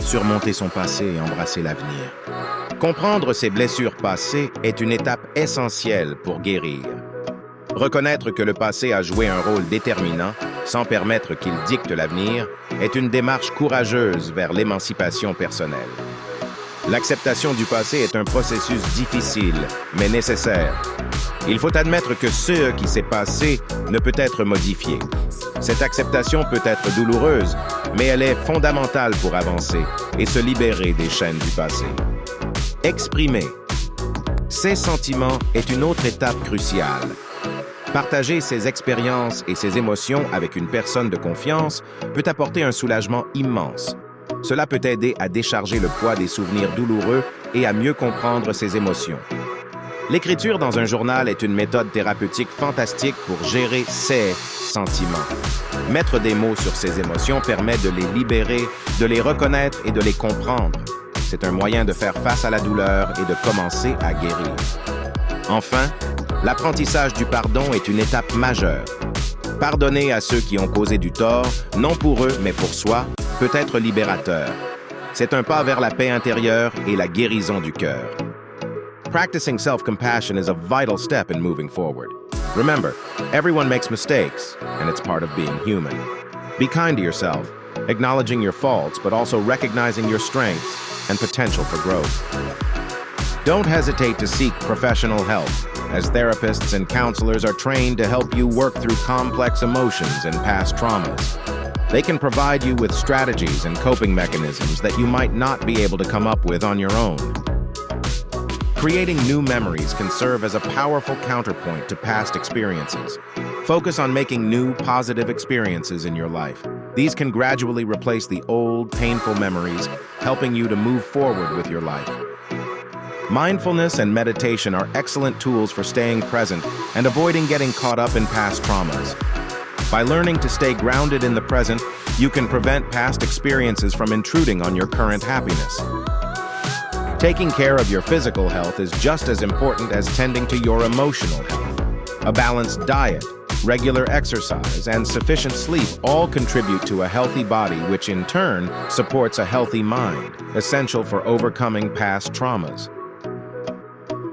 surmonter son passé et embrasser l'avenir. Comprendre ses blessures passées est une étape essentielle pour guérir. Reconnaître que le passé a joué un rôle déterminant, sans permettre qu'il dicte l'avenir, est une démarche courageuse vers l'émancipation personnelle. L'acceptation du passé est un processus difficile, mais nécessaire. Il faut admettre que ce qui s'est passé ne peut être modifié. Cette acceptation peut être douloureuse, mais elle est fondamentale pour avancer et se libérer des chaînes du passé. Exprimer ces sentiments est une autre étape cruciale. Partager ses expériences et ses émotions avec une personne de confiance peut apporter un soulagement immense. Cela peut aider à décharger le poids des souvenirs douloureux et à mieux comprendre ses émotions. L'écriture dans un journal est une méthode thérapeutique fantastique pour gérer ses sentiments. Mettre des mots sur ses émotions permet de les libérer, de les reconnaître et de les comprendre. C'est un moyen de faire face à la douleur et de commencer à guérir. Enfin, l'apprentissage du pardon est une étape majeure. Pardonner à ceux qui ont causé du tort, non pour eux mais pour soi, peut être libérateur. C'est un pas vers la paix intérieure et la guérison du cœur. Practicing self-compassion is a vital step in moving forward. Remember, everyone makes mistakes, and it's part of being human. Be kind to yourself, acknowledging your faults, but also recognizing your strengths and potential for growth. Don't hesitate to seek professional help, as therapists and counselors are trained to help you work through complex emotions and past traumas. They can provide you with strategies and coping mechanisms that you might not be able to come up with on your own. Creating new memories can serve as a powerful counterpoint to past experiences. Focus on making new, positive experiences in your life. These can gradually replace the old, painful memories, helping you to move forward with your life. Mindfulness and meditation are excellent tools for staying present and avoiding getting caught up in past traumas. By learning to stay grounded in the present, you can prevent past experiences from intruding on your current happiness. Taking care of your physical health is just as important as tending to your emotional health. A balanced diet, regular exercise, and sufficient sleep all contribute to a healthy body, which in turn supports a healthy mind, essential for overcoming past traumas.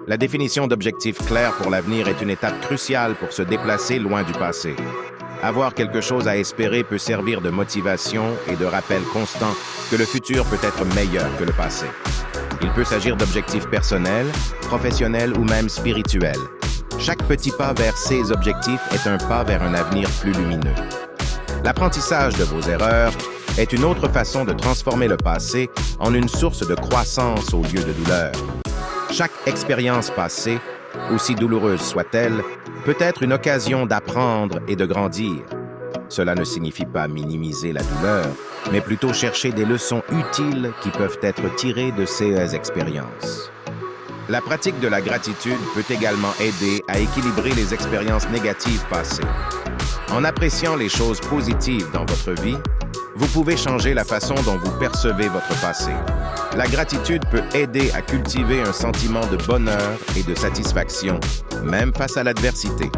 La définition d'objectifs clairs pour l'avenir est une étape cruciale pour se déplacer loin du passé. Avoir quelque chose à espérer peut servir de motivation et de rappel constant que le futur peut être meilleur que le passé. Il peut s'agir d'objectifs personnels, professionnels ou même spirituels. Chaque petit pas vers ces objectifs est un pas vers un avenir plus lumineux. L'apprentissage de vos erreurs est une autre façon de transformer le passé en une source de croissance au lieu de douleur. Chaque expérience passée, aussi douloureuse soit-elle, peut être une occasion d'apprendre et de grandir. Cela ne signifie pas minimiser la douleur, mais plutôt chercher des leçons utiles qui peuvent être tirées de ces expériences. La pratique de la gratitude peut également aider à équilibrer les expériences négatives passées. En appréciant les choses positives dans votre vie, vous pouvez changer la façon dont vous percevez votre passé. La gratitude peut aider à cultiver un sentiment de bonheur et de satisfaction, même face à l'adversité.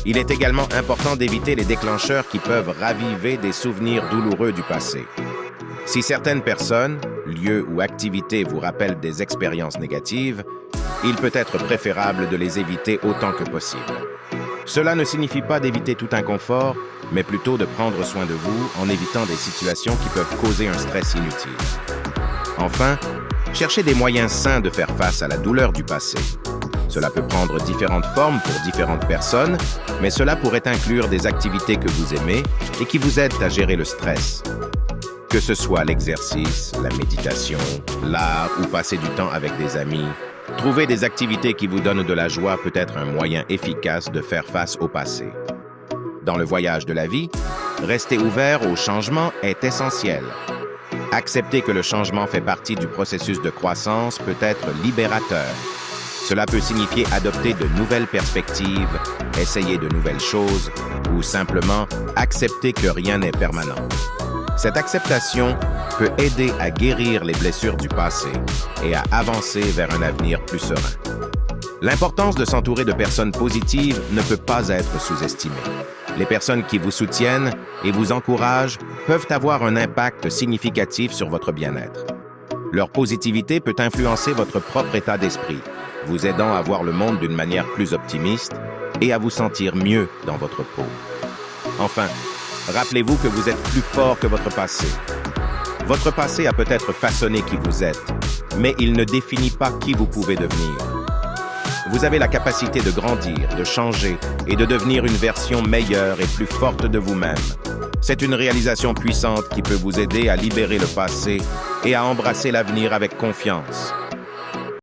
Il est également important d'éviter les déclencheurs qui peuvent raviver des souvenirs douloureux du passé. Si certaines personnes, lieux ou activités vous rappellent des expériences négatives, il peut être préférable de les éviter autant que possible. Cela ne signifie pas d'éviter tout inconfort, mais plutôt de prendre soin de vous en évitant des situations qui peuvent causer un stress inutile. Enfin, cherchez des moyens sains de faire face à la douleur du passé. Cela peut prendre différentes formes pour différentes personnes, mais cela pourrait inclure des activités que vous aimez et qui vous aident à gérer le stress. Que ce soit l'exercice, la méditation, l'art ou passer du temps avec des amis, trouver des activités qui vous donnent de la joie peut être un moyen efficace de faire face au passé. Dans le voyage de la vie, rester ouvert au changement est essentiel. Accepter que le changement fait partie du processus de croissance peut être libérateur. Cela peut signifier adopter de nouvelles perspectives, essayer de nouvelles choses ou simplement accepter que rien n'est permanent. Cette acceptation peut aider à guérir les blessures du passé et à avancer vers un avenir plus serein. L'importance de s'entourer de personnes positives ne peut pas être sous-estimée. Les personnes qui vous soutiennent et vous encouragent peuvent avoir un impact significatif sur votre bien-être. Leur positivité peut influencer votre propre état d'esprit, vous aidant à voir le monde d'une manière plus optimiste et à vous sentir mieux dans votre peau. Enfin, rappelez-vous que vous êtes plus fort que votre passé. Votre passé a peut-être façonné qui vous êtes, mais il ne définit pas qui vous pouvez devenir. Vous avez la capacité de grandir, de changer et de devenir une version meilleure et plus forte de vous-même. C'est une réalisation puissante qui peut vous aider à libérer le passé et à embrasser l'avenir avec confiance.